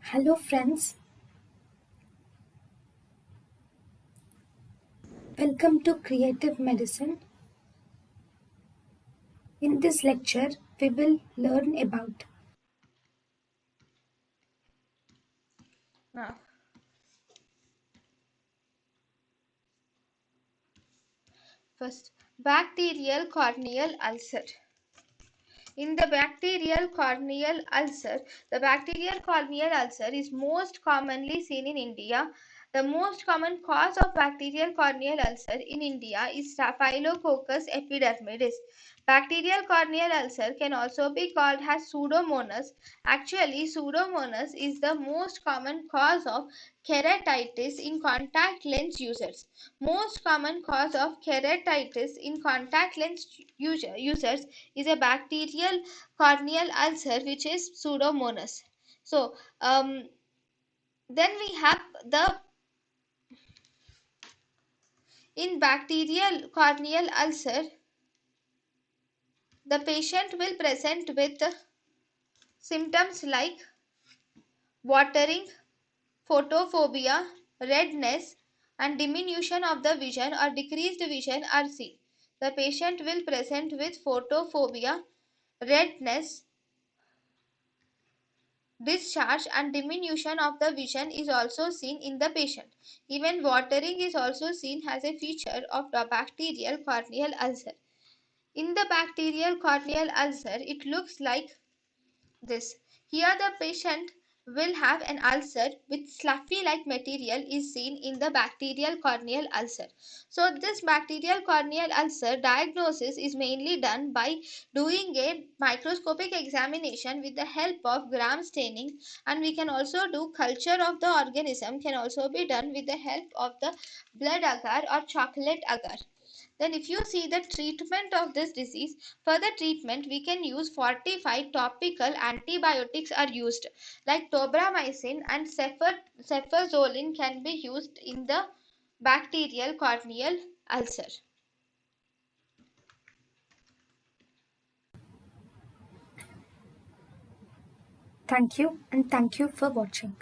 Hello friends, welcome to Creative Medicine. In this lecture, we will learn about Now, first, bacterial corneal ulcer. In the bacterial corneal ulcer is most commonly seen in India. The most common cause of bacterial corneal ulcer in India is Staphylococcus epidermidis. Bacterial corneal ulcer can also be called as pseudomonas. Actually, pseudomonas is the most common cause of keratitis in contact lens users. Most common cause of keratitis in contact lens users is a bacterial corneal ulcer, which is pseudomonas. So, then we have the in bacterial corneal ulcer, the patient will present with symptoms like watering, photophobia, redness, and diminution of the vision or decreased vision are seen. The patient will present with photophobia, redness, discharge, and diminution of the vision is also seen in the patient. Even watering is also seen as a feature of the bacterial corneal ulcer. In the bacterial corneal ulcer, it looks like this. Here the patient will have an ulcer with sloughy like material is seen in the bacterial corneal ulcer. So this bacterial corneal ulcer diagnosis is mainly done by doing a microscopic examination with the help of gram staining, and we can also do culture of the organism can also be done with the help of the blood agar or chocolate agar. Then if you see the treatment of this disease, for the treatment we can use fortified topical antibiotics are used, like tobramycin and cefazolin can be used in the bacterial corneal ulcer. thank you and thank you for watching.